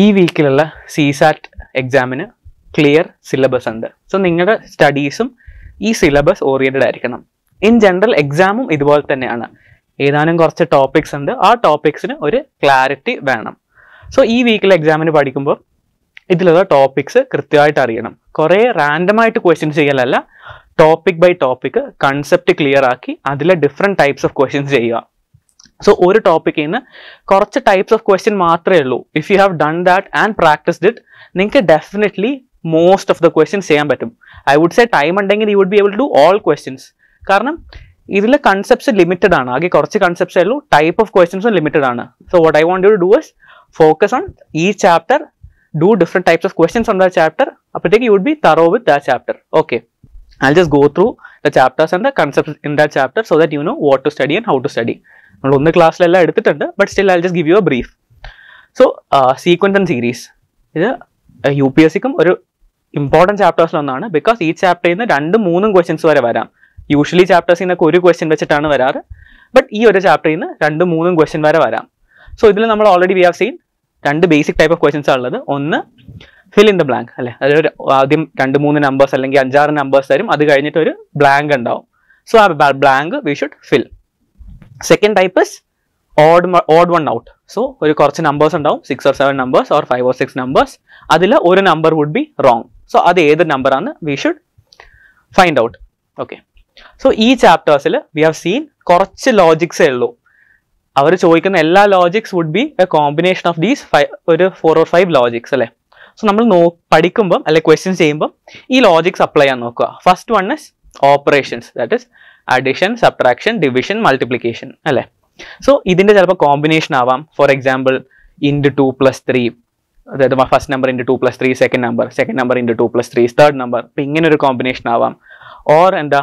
ഈ വീക്കിലുള്ള CSAT എക്സാമിന് clear syllabus ഉണ്ട്. സോ നിങ്ങളുടെ സ്റ്റഡീസും ഈ സിലബസ് ഓറിയന്റഡ് ആയിരിക്കണം. ഇൻ ജനറൽ എക്സാമും ഇതുപോലെ തന്നെയാണ്. ഏതാനും കുറച്ച് ടോപ്പിക്സ് ഉണ്ട്, ആ ടോപ്പിക്സിന് ഒരു ക്ലാരിറ്റി വേണം. സോ ഈ വീക്കിലെ എക്സാമിന് പഠിക്കുമ്പോൾ ഇതിലുള്ള ടോപ്പിക്സ് കൃത്യമായിട്ട് അറിയണം. കുറേ റാൻഡമായിട്ട് ക്വസ്റ്റ്യൻസ് ചെയ്യലല്ല, topic by topic concept clear ആക്കി അതിലെ ഡിഫറെൻറ്റ് ടൈപ്സ് ഓഫ് ക്വസ്റ്റ്യൻസ് ചെയ്യുക. സോ ഒരു ടോപ്പിക്കിൽ നിന്ന് കുറച്ച് ടൈപ്സ് ഓഫ് ക്വസ്റ്റ്യൻ മാത്രമേ ഉള്ളൂ. If you have done that and practised it, നിങ്ങൾക്ക് definitely most of the questions ചെയ്യാൻ പറ്റും. ഐ വുഡ് സേ ടൈം ഉണ്ടെങ്കിൽ you would be able to do all questions. കാരണം ഇതിലെ കൺസെപ്റ്റ്സ് ലിമിറ്റഡ് ആണ്. ആകെ കുറച്ച് കൺസെപ്റ്റ്സേ ഉള്ളൂ, ടൈപ്പ് ഓഫ് ക്വസ്റ്റ്യൻസും ലിമിറ്റഡ് ആണ്. So what I want you to do is focus on ഈ chapter, do different types of questions on that chapter. Apateki you would be thorough with that chapter. Okay, I'll just go through the chapters and the concepts in that chapter so that you know what to study and how to study. നമ്മൾ ഒന്ന് ക്ലാസ്സിലെല്ലാം എടുത്തിട്ടുണ്ട്, but still I'll just give you a brief. So sequence and series ഇത് UPSCക്കും ഒരു important ചാപ്റ്റേഴ്സിലൊന്നാണ്. Because ഈ ചാപ്റ്ററിൽ നിന്ന് 2-3 questions വരെ വരാം. യൂഷ്വലി ചാപ്റ്റേഴ്സിൽ നിന്നൊക്കെ ഒരു ക്വസ്റ്റ്യൻ വെച്ചിട്ടാണ് വരാറ്, ബട്ട് ഈ ഒരു ചാപ്റ്ററിൽ നിന്ന് 2-3 ക്വസ്റ്റ്യൻ വരെ വരാം. സോ ഇതിൽ നമ്മൾ already V have scene 2 basic type of questions ഉള്ളത്. ഒന്ന് ഫിൽ ഇൻ ദ ബ്ലാങ്ക് അല്ലെ, അതായത് ആദ്യം 2-3 നമ്പേഴ്സ് അല്ലെങ്കിൽ 5-6 നമ്പേഴ്സ് തരും, അത് കഴിഞ്ഞിട്ട് ഒരു ബ്ലാങ്ക് ഉണ്ടാവും. സോ ആ blank we should fill. Second type is odd one out. So ഒരു കുറച്ച് നമ്പേഴ്സ് ഉണ്ടാവും, 6 or 7 numbers or 5 or 6 numbers. അതിൽ ഒരു number would be wrong. So അത് ഏത് നമ്പറാണ് we should find out. Okay, so ഈ ചാപ്റ്റേഴ്സിൽ വി ഹാവ് സീൻ കുറച്ച് ലോജിക്സേ ഉള്ളൂ. അവർ ചോദിക്കുന്ന എല്ലാ logics would be a combination of these ഒരു 4 or 5 ലോജിക്സ് അല്ലേ. സോ നമ്മൾ പഠിക്കുമ്പം അല്ലെ ക്വസ്റ്റ്യൻസ് ചെയ്യുമ്പം ഈ ലോജിക്സ് അപ്ലൈ ചെയ്യാൻ നോക്കുക. First one is operations, that is addition, subtraction, division, multiplication അല്ലേ. സോ ഇതിന്റെ ചിലപ്പോൾ കോമ്പിനേഷൻ ആവാം. ഫോർ എക്സാമ്പിൾ ഇൻറ്റു 2 + 3, അതായത് first number into 2 + 3 second number into 2 + 3 third number. ഇപ്പം ഇങ്ങനെ ഒരു കോമ്പിനേഷൻ ആവാം. ഓർ എന്താ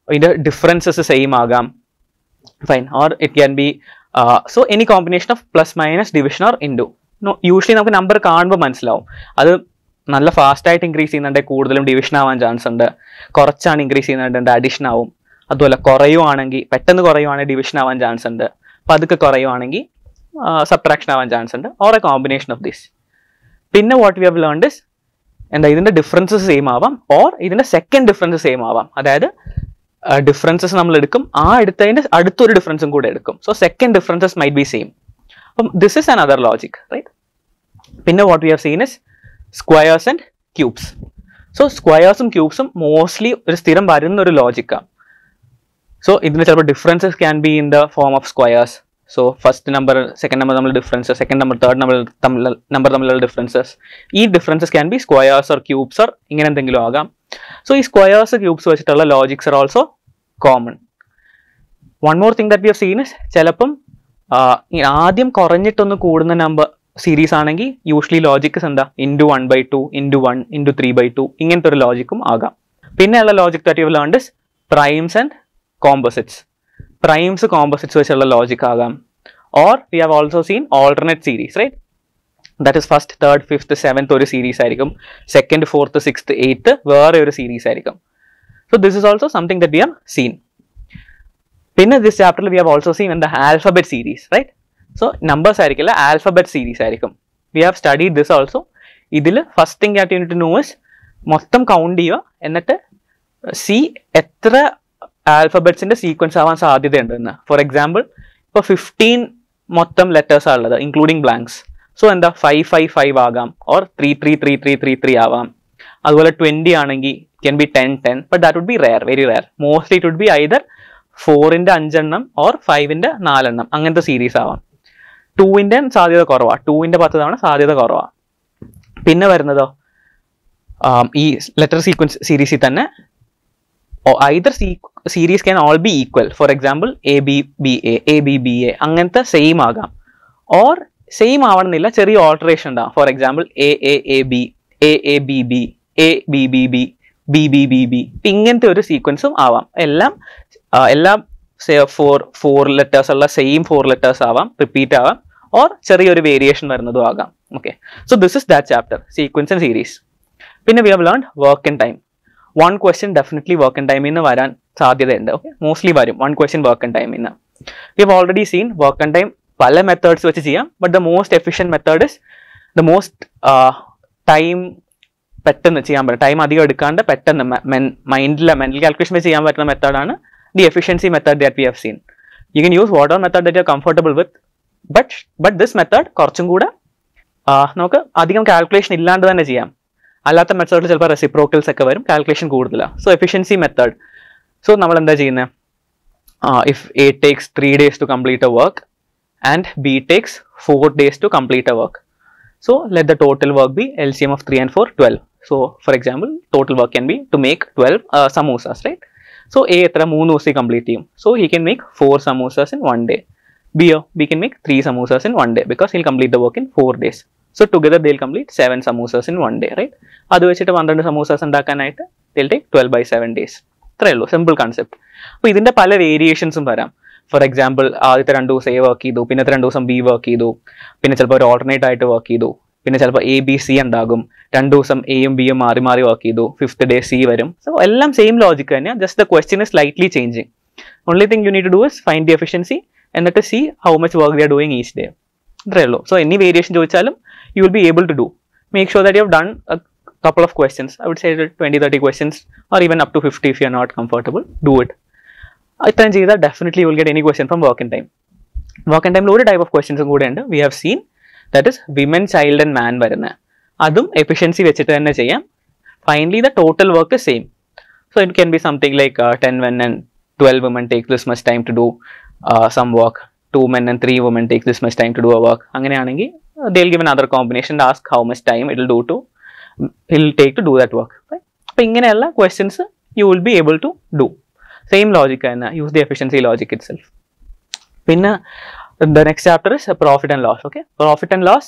ഇതിന്റെ ഡിഫറൻസസ് സെയിം ആകാം, fine. Or it can be so any combination of plus minus division or into. Usually നമുക്ക് നമ്പർ കാണുമ്പോൾ മനസ്സിലാവും അത് നല്ല ഫാസ്റ്റായിട്ട് ഇൻക്രീസ് ചെയ്യുന്നുണ്ടെങ്കിൽ കൂടുതലും ഡിവിഷൻ ആവാൻ ചാൻസ് ഉണ്ട്. കുറച്ചാണ് ഇൻക്രീസ് ചെയ്യുന്നുണ്ടെങ്കിൽ അഡിഷൻ ആവും. അതുപോലെ കുറയുവാണെങ്കിൽ, പെട്ടെന്ന് കുറയുവാണെങ്കിൽ ഡിവിഷൻ ആവാൻ ചാൻസ് ഉണ്ട്. പതുക്കെ കുറയുവാണെങ്കിൽ സബ്ട്രാക്ഷൻ ആവാൻ ചാൻസ് ഉണ്ട്. Or a combination of this. പിന്നെ what we have learned is എന്താ, ഇതിന്റെ ഡിഫറൻസസ് സെയിം ആവാം, ഓർ ഇതിന്റെ സെക്കൻഡ് ഡിഫറൻസ് സെയിം ആവാം. അതായത് ഡിഫറൻസസ് നമ്മൾ എടുക്കും, ആ എടുത്തതിന്റെ അടുത്തൊരു ഡിഫറൻസും കൂടെ എടുക്കും. So second differences might be same. അപ്പം this is another logic, right. പിന്നെ what we have seen is squares and cubes. So സ്ക്വയേഴ്സും ക്യൂബ്സും മോസ്റ്റ്ലി ഒരു സ്ഥിരം വരുന്ന ഒരു ലോജിക്കാണ്. സോ ഇതിന് ചിലപ്പോൾ differences can be in the form of squares. So first number second number തമ്മിലുള്ള differences, second number third number തമ്മിലുള്ള ഡിഫറൻസസ്. ഈ differences can be squares or cubes or ഇങ്ങനെ എന്തെങ്കിലും ആകാം. സോ ഈ സ്ക്വയേഴ്സ് ക്യൂബ്സ് വെച്ചിട്ടുള്ള logics are also common. One more thing that we have seen is ചിലപ്പം ആദ്യം കുറഞ്ഞിട്ടൊന്ന് കൂടുന്ന നമ്പർ സീരീസ് ആണെങ്കിൽ യൂഷ്വലി ലോജിക്സ് എന്താ, ഇൻറ്റു 1/2, ഇൻറ്റു 1, ഇൻറ്റു 3/2 ഇങ്ങനത്തെ ഒരു ലോജിക്കും ആകാം. പിന്നെയുള്ള logic that you have learned is primes and composites. Primes composites വെച്ചുള്ള ലോജിക് ആകാം. Or we have also seen alternate series, right. That is first, third, fifth, seventh ഒരു series ആയിരിക്കും. സെക്കൻഡ്, ഫോർത്ത്, സിക്സ്ത്, എയ്ത്ത് വേറെ ഒരു series ആയിരിക്കും. So this is also something that we have seen. പിന്നെ this ചാപ്റ്ററിൽ we have also seen എന്താ, alphabet series, right. So numbers ആയിരിക്കില്ല, alphabet series ആയിരിക്കും. We have studied this also. ഇതിൽ first thing that you need to know is മൊത്തം count ചെയ്യുക, എന്നിട്ട് എത്ര ആൽഫബറ്റ്സിന്റെ സീക്വൻസ് ആവാൻ സാധ്യതയുണ്ട് എന്ന്. ഫോർ എക്സാമ്പിൾ ഇപ്പോൾ 15 മൊത്തം ലെറ്റേഴ്സ് ഉള്ളത് ഇൻക്ലൂഡിങ് ബ്ലാങ്ക്സ്. സോ എന്താ 555 ആകാം, ഓർ 333333 ആവാം. അതുപോലെ 20 ആണെങ്കിൽ can be 1010, but that would be rare, very rare. Mostly it would be either 4ന്റെ 5 എണ്ണം ഓർ 5ന്റെ 4 എണ്ണം, അങ്ങനത്തെ സീരീസ് ആവാം. 2ന്റെ സാധ്യത കുറവാണ്, 2ന്റെ 10 തവണ സാധ്യത കുറവാണ്. പിന്നെ വരുന്നതോ ഈ ലെറ്റർ സീക്വൻസ് സീരീസിൽ തന്നെ either series can all be equal. For example ABBA, ABBA അങ്ങനത്തെ സെയിം ആകാം. ഓർ സെയിം ആവണമെന്നില്ല, ചെറിയ ഓൾട്ടറേഷൻ ഉണ്ടാകും. For example AAAB, AABB, ABBB, BBBB ഇങ്ങനത്തെ ഒരു സീക്വൻസും ആവാം. എല്ലാം 4 ലെറ്റേഴ്സ് ഉള്ള സെയിം 4 ലെറ്റേഴ്സ് ആവാം, റിപ്പീറ്റ് ആവാം. ഓർ ചെറിയൊരു വേരിയേഷൻ വരുന്നതും ആകാം. Okay, so this is that chapter, sequence and series. പിന്നെ we have learned work and time. 1 question definitely work and ടൈമിൽ നിന്ന് വരാൻ സാധ്യതയുണ്ട്. ഓക്കെ, മോസ്റ്റ്ലി വരും 1 question വർക്ക് ആൻഡ് ടൈമിൽ നിന്ന്. We have already scene work and time പല methods വെച്ച് ചെയ്യാം, but the most efficient method is the most time പെട്ടെന്ന് ചെയ്യാൻ പറ്റും, ടൈം അധികം എടുക്കാണ്ട് പെട്ടെന്ന് മൈൻഡിലെ മെന്റൽ കാൽക്കുലേഷൻ വെച്ച് ചെയ്യാൻ പറ്റുന്ന മെത്തേഡാണ് the efficiency method that we have scene. You can use what ever method that you are comfortable with, but this method കുറച്ചും കൂടെ നമുക്ക് അധികം കാൽക്കുലേഷൻ ഇല്ലാണ്ട് തന്നെ ചെയ്യാം. അല്ലാത്ത മെത്തേഡിൽ ചിലപ്പോൾ റെസിപ്രോക്കൽസ് ഒക്കെ വരും, കാൽക്കുലേഷൻ കൂടുതലാണ്. സോ എഫിഷ്യൻസി മെത്തേഡ്, സോ നമ്മൾ എന്താ ചെയ്യുന്നത്, if A takes 3 days to complete a work and B takes 4 days to complete a work, so let the total work be LCM of 3 and 4, 12. So for example, total work can be to make 12 samosas, right? So A എത്ര 3 ദിവസം complete ചെയ്യും, so he can make 4 samosas in 1 day. B can make 3 samosas in 1 day because he'll complete the work in 4 days. So together they'll complete 7 samosas in 1 day, right? അത് വെച്ചിട്ട് 12 samosas ഉണ്ടാക്കാനായിട്ട് they'll take 12 by 7 days. അത്രേ ഉള്ളൂ, simple concept. അപ്പോൾ ഇതിൻ്റെ പല വേരിയേഷൻസും വരാം. For example ആദ്യത്തെ 2 ദിവസം A വർക്ക് ചെയ്തു, പിന്നത്തെ 2 ദിവസം B വർക്ക് ചെയ്തു, പിന്നെ ചിലപ്പോൾ ഒരു ഓൾട്ടർനേറ്റ് ആയിട്ട് വർക്ക് ചെയ്തു, പിന്നെ ചിലപ്പോൾ ABC ഉണ്ടാകും, 2 ദിവസം Aയും Bയും മാറി മാറി വർക്ക് ചെയ്തു, 5th day C വരും. സോ എല്ലാം സെയിം ലോജിക് തന്നെയാണ്, just the question is slightly changing. Only thing you need to do is find the efficiency എന്നിട്ട് see how much work they are doing each day. ഇത്രേ ഉള്ളൂ. So any variation ചോദിച്ചാലും you will be able to do. Make sure that you have done a couple of questions. I would say 20-30 questions or even up to 50 if you are not comfortable. Do it. ഇത്രയും ചെയ്താൽ definitely you will get any question from work in time. Work in time ഒരു type of questions കൂടെ ഉണ്ട്. We have seen that is women, child and man വരുന്നത്. അതും efficiency വെച്ചിട്ട് തന്നെ ചെയ്യാം. Finally the total work is same. So it can be something like 10 men and 12 women take this much time to do some work. 2 men and 3 women take this much time to do a work. അങ്ങനെയാണെങ്കിൽ they'll give another combination and ask how much time it'll take to do that work, right? So ഇങ്ങനെയുള്ള questions you will be able to do. Same logic and use the efficiency logic itself. പിന്നെ the next chapter is profit and loss. Okay, profit and loss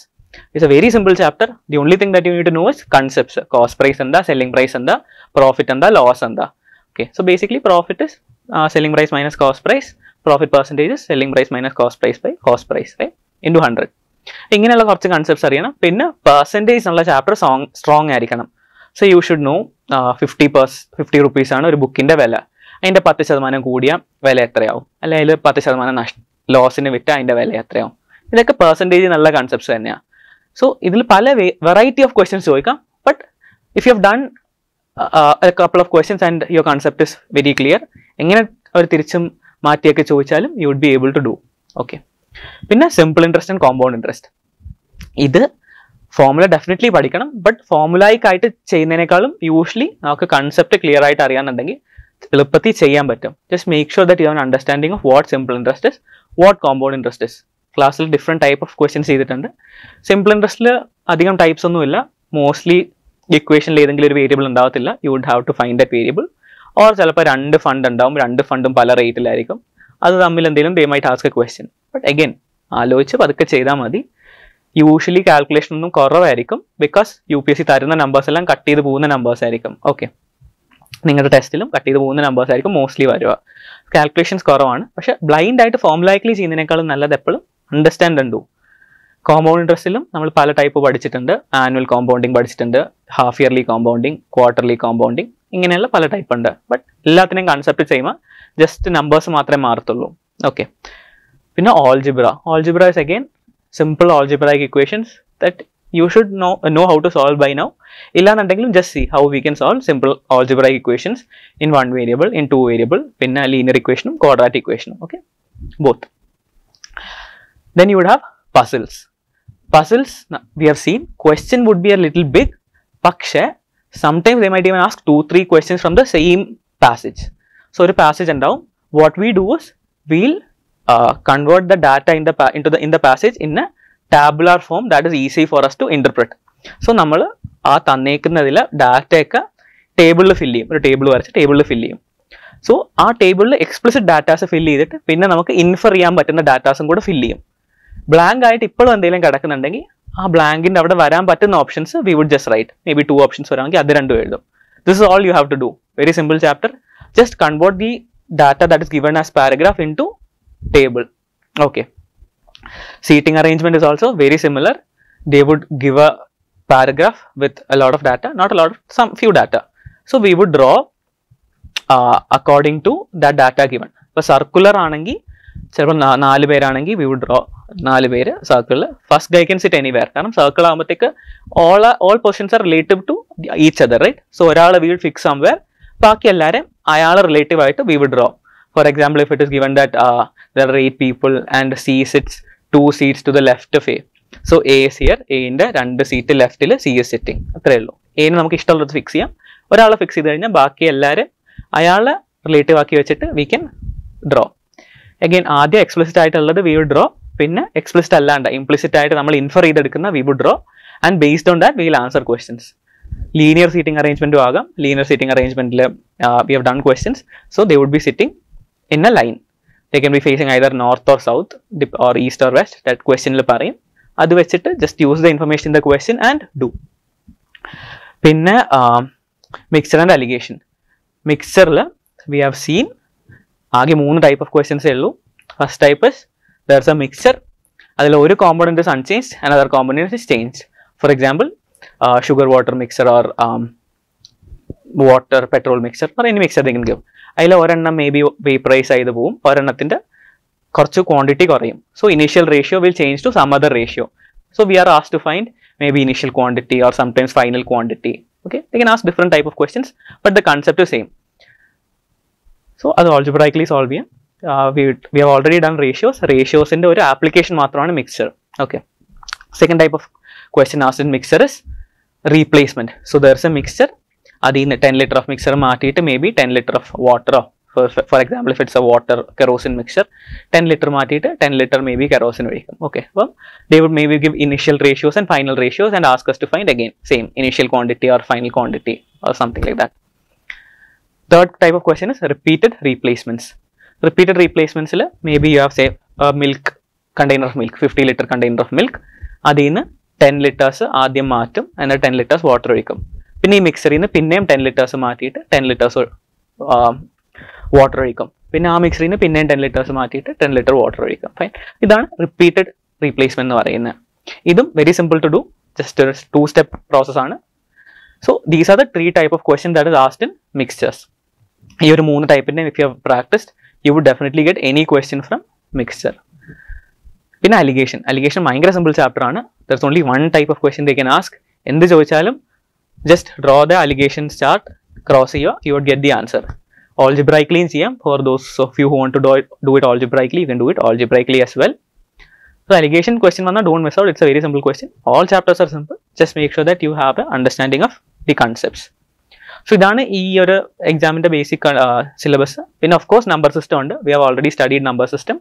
is a very simple chapter. The only thing that you need to know is concepts. Cost price എന്താ, selling price എന്താ, profit എന്താ, loss എന്താ. Okay, so basically profit is selling price minus cost price, profit percentage is selling price minus cost price by cost price, right, into 100. ഇങ്ങനെയുള്ള കുറച്ച് concepts അറിയണം. പിന്നെ percentage എന്നുള്ള chapter strong ആയിരിക്കണം. So you should know 50 rupees ആണ് ഒരു ബുക്കിൻ്റെ വില, അതിൻ്റെ 10% കൂടിയ വില എത്രയാവും, അല്ലെങ്കിൽ 10% ലോസിന് വിറ്റ അതിൻ്റെ വില എത്രയാവും. ഇതൊക്കെ പെർസെൻറ്റേജ് നല്ല കൺസെപ്റ്റ്സ് തന്നെയാണ്. സോ ഇതിൽ പല വെറൈറ്റി ഓഫ് ക്വസ്റ്റ്യൻസ് ചോദിക്കാം. But if you have done a couple of questions and your concept is very clear, എങ്ങനെ അവർ തിരിച്ചും മാറ്റിയൊക്കെ ചോദിച്ചാലും you would be able to do. Okay, പിന്നെ simple interest and compound interest, ഇത് ഫോർമുല ഡെഫിനറ്റ്ലി പഠിക്കണം. But ഫോർമുലയ്ക്കായിട്ട് ചെയ്യുന്നതിനേക്കാളും യൂഷ്വലി നമുക്ക് കൺസെപ്റ്റ് ക്ലിയർ ആയിട്ട് അറിയാന്നുണ്ടെങ്കിൽ എളുപ്പത്തിൽ ചെയ്യാൻ പറ്റും. Just make sure that you have an understanding of what simple interest is, what compound interest is. ക്ലാസ്സിൽ ഡിഫറെൻറ്റ് ടൈപ്പ് ഓഫ് ക്വസ്റ്റ്യൻസ് ചെയ്തിട്ടുണ്ട്. സിമ്പിൾ ഇൻട്രസ്റ്റിൽ അധികം ടൈപ്സ് ഒന്നുമില്ല. മോസ്റ്റ്ലി ഇക്വേഷനിൽ ഏതെങ്കിലും ഒരു വേരിയബിൾ ഉണ്ടാവത്തില്ല, you would have to find that variable. Or ചിലപ്പോൾ 2 ഫണ്ട് ഉണ്ടാവും, 2 ഫണ്ടും പല റേറ്റിലായിരിക്കും, അത് തമ്മിൽ എന്തെങ്കിലും they might ask A question. But again ആലോചിച്ച് പതുക്കെ ചെയ്താൽ മതി. യൂഷ്വലി കാൽക്കുലേഷൻ ഒന്നും കുറവായിരിക്കും, ബിക്കോസ് UPSC തരുന്ന നമ്പേഴ്സ് എല്ലാം കട്ട് ചെയ്ത് പോകുന്ന നമ്പേഴ്സ് ആയിരിക്കും. ഓക്കെ, നിങ്ങളുടെ ടെസ്റ്റിലും കട്ട് ചെയ്ത് പോകുന്ന നമ്പേഴ്സ് ആയിരിക്കും മോസ്റ്റ്ലി വരിക. കാൽക്കുലേഷൻസ് കുറവാണ്. പക്ഷേ ബ്ലൈൻഡ് ആയിട്ട് ഫോർമുലൈക്കലി ചെയ്യുന്നതിനേക്കാളും നല്ലത് എപ്പോഴും അണ്ടർസ്റ്റാൻഡ് ഉണ്ടോ. കോമ്പൗണ്ട് ഇൻട്രസ്റ്റിലും നമ്മൾ പല ടൈപ്പ് പഠിച്ചിട്ടുണ്ട്. ആനുവൽ കോമ്പൗണ്ടിങ് പഠിച്ചിട്ടുണ്ട്, half yearly compounding, quarterly compounding, ഇങ്ങനെയുള്ള പല ടൈപ്പ് ഉണ്ട്. ബട്ട് എല്ലാത്തിനെയും കൺസെപ്റ്റ് ചെയ്യുമ്പോൾ ജസ്റ്റ് നമ്പേഴ്സ് മാത്രമേ മാറത്തുള്ളൂ. ഓക്കെ, പിന്നെ algebra is again simple algebraic equations that you should know how to solve by now. ഇല്ലാന്നുണ്ടെങ്കിലും just see how we can solve simple algebraic equations in 1 variable, in 2 variable, പിന്നെ linear equation, quadratic equation. Okay, both. Then you would have puzzles. We have seen question would be a little big, പക്ഷേ sometimes they might even ask 2-3 questions from the same passage. So ഒരു passage ഉണ്ടാവും. What we do is we'll convert the data in the passage in a tabular form that is easy for us to interpret. So നമ്മൾ ആ തന്നേക്കുന്നതിൽ ഡാറ്റയൊക്കെ ടേബിളിൽ fill ചെയ്യും, ഒരു table വരച്ച് ടേബിളിൽ fill ചെയ്യും. സോ ആ ടേബിളിൽ എക്സ്പ്ലിസിറ്റ് ഡാറ്റാസ് ഫില്ല് ചെയ്തിട്ട് പിന്നെ നമുക്ക് ഇൻഫർ ചെയ്യാൻ പറ്റുന്ന ഡാറ്റാസും കൂടെ ഫില്ല് ചെയ്യും. ബ്ലാങ്ക് ആയിട്ട് ഇപ്പോഴും എന്തെങ്കിലും കിടക്കുന്നുണ്ടെങ്കിൽ ആ ബ്ലാങ്കിൻ്റെ അവിടെ വരാൻ പറ്റുന്ന options we would just write. Maybe 2 options വരാമെങ്കിൽ അത് 2 എഴുതും. This is all you have to do. Very simple chapter. Just convert the data that is given as paragraph into table. Okay, seating arrangement is also very similar. They would give a paragraph with a lot of data, not a lot, some few data. So we would draw according to that data given. If circular aanengi ചിലപ്പോൾ 4 പേരാണെങ്കിൽ V would draw 4 പേര് സർക്കിളിൽ. First guy can sit anywhere, കാരണം circle ആകുമ്പോഴത്തേക്ക് all positions are relative to each other, right? So ഒരാൾ we would fix somewhere, ബാക്കി എല്ലാവരും അയാൾ relative ആയിട്ട് we would draw. For example, if it is given that there are 8 people and C sits 2 seats to the left of A. So A is here, A-ന്റെ 2 seat ലെഫ്റ്റിൽ C is sitting. അത്രേ ഉള്ളൂ. എന് നമുക്ക് ഇഷ്ടമുള്ളത് fix ചെയ്യാം. ഒരാളെ fix ചെയ്ത് കഴിഞ്ഞാൽ ബാക്കി എല്ലാവരും അയാളെ റിലേറ്റീവ് ആക്കി വെച്ചിട്ട് വി ക്യാൻ ഡ്രോ. അഗൈൻ ആദ്യം എക്സ്പ്ലിസിറ്റ് ആയിട്ടുള്ളത് വി വുഡ് ഡ്രോ, പിന്നെ എക്സ്പ്ലിസിറ്റ് അല്ലാണ്ട് ഇംപ്ലിസിറ്റ് ആയിട്ട് നമ്മൾ ഇൻഫർ ചെയ്തെടുക്കുന്ന we would draw, and based on that we will answer questions. Linear seating അറേഞ്ച്മെന്റും ആകാം. ലീനിയർ സീറ്റിംഗ് അറേഞ്ച്മെന്റിൽ we have done questions, so they would be sitting in a line. They can be facing either north or south or east or west. That question il parayum. Adu vechittu just use the information in the question and do. Pinne mixture and allegation. Mixture la we have seen aage 3 type of questions ullu. First type is there's a mixture. Adile oru component is unchanged, another component is changed. For example, sugar water mixture or water petrol mixture or any mixture they can give. അതിൽ ഒരെണ്ണം may be vaporise ചെയ്ത് പോവും, ഒരെണ്ണത്തിൻ്റെ കുറച്ച് quantity കുറയും. So initial ratio will change to some other ratio. So we are asked to find maybe initial quantity or sometimes final quantity. Okay, they can ask different type of questions, but the concept same. So അത് algebraically solve ചെയ്യാം. We have already done ratios. റേഷ്യോസിൻ്റെ ഒരു application മാത്രമാണ് mixture. Okay, second type of question asked in mixture is replacement. So there is a mixture, അതിൽ നിന്ന് 10 litre of mixture മാറ്റിയിട്ട് maybe 10 litre of വാട്ടറോ, for example if it's a water kerosene mixture, 10 litre മാറ്റിയിട്ട് 10 litre maybe kerosene ഒഴിക്കും. Okay, അപ്പം they would maybe give initial ratios and final ratios and ask us to find again same initial quantity or final quantity or something like that. Third type of question is repeated replacements. Repeated replacements il maybe you have say a milk container of milk, 50 liter container of milk, അതിൽ നിന്ന് 10 litres ആദ്യം മാറ്റും, എന്നിട്ട് 10 litres water ഒഴിക്കും. പിന്നെ ഈ മിക്സറിൽ നിന്ന് പിന്നെയും 10 ലിറ്റേഴ്സ് മാറ്റിയിട്ട് 10 ലിറ്റേഴ്സ് വാട്ടർ ഒഴിക്കും. പിന്നെ ആ മിക്സറിൽ നിന്ന് പിന്നെയും 10 ലിറ്റേഴ്സ് മാറ്റിയിട്ട് 10 ലിറ്റർ വാട്ടർ ഒഴിക്കും. ഫൈൻ, ഇതാണ് റിപ്പീറ്റഡ് റീപ്ലേസ്മെന്റ് എന്ന് പറയുന്നത്. ഇതും very simple to do, just ഒരു 2 സ്റ്റെപ്പ് പ്രോസസ് ആണ്. So these are the 3 type of question that is asked in mixtures. ഈ ഒരു 3 ടൈപ്പിന്റെ if you have practised you would definitely get any question from mixture. പിന്നെ alligation ഭയങ്കര simple chapter ആണ്. There is only 1 type of question they can ask. എന്ത് ചോദിച്ചാലും just draw the allegations chart, cross here, you would get the answer. Algebraically ചെയ്യാം. For those of you who want to do it algebraically, you can do it algebraically as well. So allegation question vanna don't miss out, it's a very simple question. All chapters are simple, just make sure that you have a understanding of the concepts. So idana ee oru exam inde basic syllabus. Then of course number system ഉണ്ട്. We have already studied number system,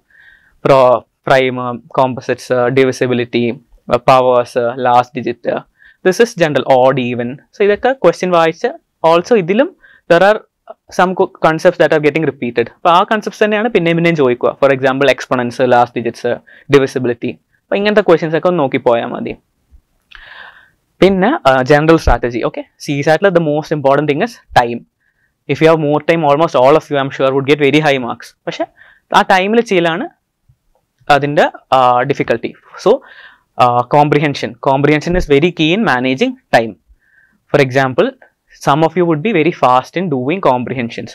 prime, composites, divisibility, powers, last digit. This is general, odd, even. So idakka question vaaicha also idilum there are some concepts that are getting repeated. appo aa concepts thaneyana pinne ചോദിക്കുക. For example, exponents, last digits, divisibility. appo ingante questions ഒക്കെ നോക്കി പോയാൽ മതി. പിന്നെ general strategy. okay, CSAT the most important thing is time. If you have more time, almost all of you I'm sure would get very high marks. പക്ഷെ ആ ടൈമിൽ ചെയ്യലാണ് അതിൻ്റെ difficulty. So comprehension is very key in managing time. For example, some of you would be very fast in doing comprehensions.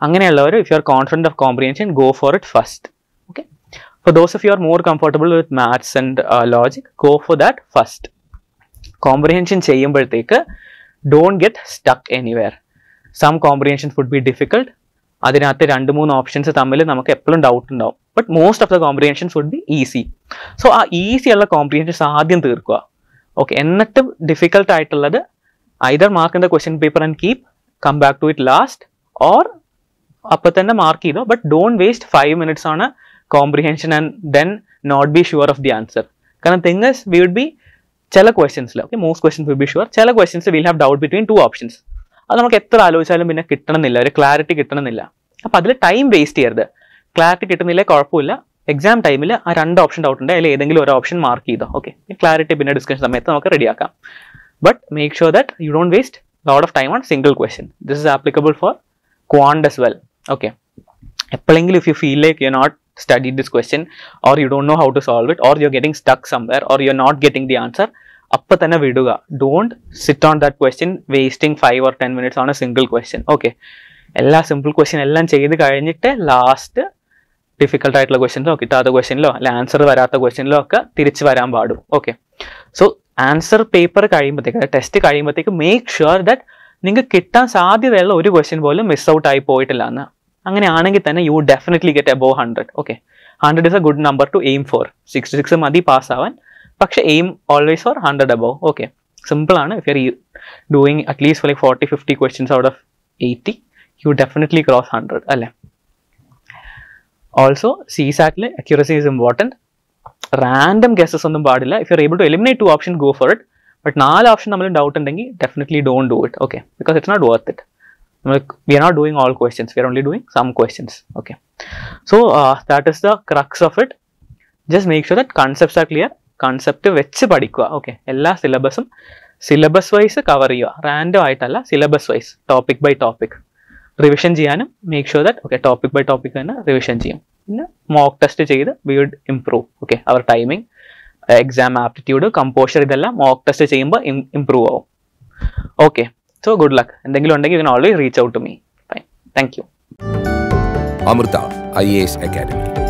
അങ്ങനെയുള്ളവർ if you are confident of comprehension, go for it first. okay, for those of you who are more comfortable with maths and logic, go for that first. Comprehension ചെയ്യുമ്പോഴത്തേക്ക് don't get stuck anywhere. Some comprehensions would be difficult. അതിനകത്ത് 2-3 options തമ്മിൽ നമുക്ക് എപ്പോഴും doubt ഉണ്ടാവും. But most of the comprehensions would be easy. So ആ easy ഉള്ള comprehensions ആദ്യം തീർക്കുക. ഓക്കെ, എന്നിട്ട് ഡിഫിക്കൽട്ട് ആയിട്ടുള്ളത് either mark in the question paper and keep, come back to it last, or അപ്പം തന്നെ മാർക്ക് ചെയ്തോ. But don't waste 5 minutes on a comprehension and then not be sure of the answer. കാരണം thing is we would be ചില ക്വസ്റ്റ്യൻസിൽ, okay, most questions will be sure, ചില questions will have doubt between 2 options. അത് നമുക്ക് എത്ര ആലോചിച്ചാലും പിന്നെ കിട്ടണമെന്നില്ല, ഒരു ക്ലാരിറ്റി കിട്ടണമെന്നില്ല. അപ്പം അതിൽ ടൈം വേസ്റ്റ് ചെയ്യരുത്. ക്ലാരിറ്റി കിട്ടുന്നില്ല കുഴപ്പമില്ല, എക്സാം ടൈമിൽ ആ 2 ഓപ്ഷൻ ഡൗട്ട് ഉണ്ട്, അതിൽ ഏതെങ്കിലും ഒരു ഓപ്ഷൻ മാർക്ക് ചെയ്തോ. ഓക്കെ, ക്ലാരിറ്റി പിന്നെ ഡിസ്കഷൻ സമയത്ത് നമുക്ക് റെഡിയാക്കാം. But make sure that you don't waste lot of time on single question. This is applicable for Quant as well. Okay, എപ്പോഴെങ്കിലും if you feel like you're not studied this question, or you don't know how to solve it, or you're getting stuck somewhere, or you're not getting the answer, അപ്പം തന്നെ വിടുക. Don't sit on that question wasting 5 or 10 minutes on a single question. Okay, എല്ലാ simple question എല്ലാം ചെയ്ത് കഴിഞ്ഞിട്ട് last difficult ആയിട്ടുള്ള ക്വസ്റ്റ്യൻസോ കിട്ടാത്ത ക്വസ്റ്റ്യനിലോ അല്ലെ ആൻസർ വരാത്ത ക്വസ്റ്റ്യനിലോ ഒക്കെ തിരിച്ചു വരാൻ പാടും. ഓക്കെ, സോ ആൻസർ പേപ്പർ കഴിയുമ്പോഴത്തേക്ക് ടെസ്റ്റ് കഴിയുമ്പോഴത്തേക്ക് മേക്ക് ഷുവർ ദാറ്റ് നിങ്ങൾക്ക് കിട്ടാൻ സാധ്യതയുള്ള ഒരു ക്വസ്റ്റ്യൻ പോലും മിസ് ഔട്ട് ആയി പോയിട്ടില്ല എന്ന്. അങ്ങനെയാണെങ്കിൽ തന്നെ you definitely get above 100. Okay, 100 is a good number to aim for. 66 മതി പാസ് ആവാൻ, പക്ഷെ aim always for 100 above. Okay, simple ആണ്. If you are doing at least like 40-50 questions out of 80, you definitely cross 100 അല്ലേ. Also CSAT accuracy is important. Random guesses ഒന്നും പാടില്ല. If you are able to eliminate 2 option, go for it. But 4 option നമ്മൾ doubt ഉണ്ടെങ്കിൽ definitely don't do it. Okay, because it's not worth it. We are not doing all questions, we are only doing some questions. Okay, so that is the crux of it. Just make sure that concepts are clear. Concept വെച്ച് പഠിക്കുക. Okay, എല്ലാ സിലബസും syllabus wise cover ചെയ്യുക, random ആയിട്ടല്ല, syllabus wise, topic by topic revision ചെയ്യാനും make sure that okay topic by topic തന്നെ revision ചെയ്യും. പിന്നെ മോക്ക് ടെസ്റ്റ് ചെയ്ത് we would improve. Okay, our timing, exam aptitude, composure ഇതെല്ലാം മോക്ക് ടെസ്റ്റ് ചെയ്യുമ്പോൾ improve ആവും. Okay, so good luck. എന്തെങ്കിലും ഉണ്ടെങ്കിൽ you can always reach out to me. Fine, thank you. Amrita IAS Academy.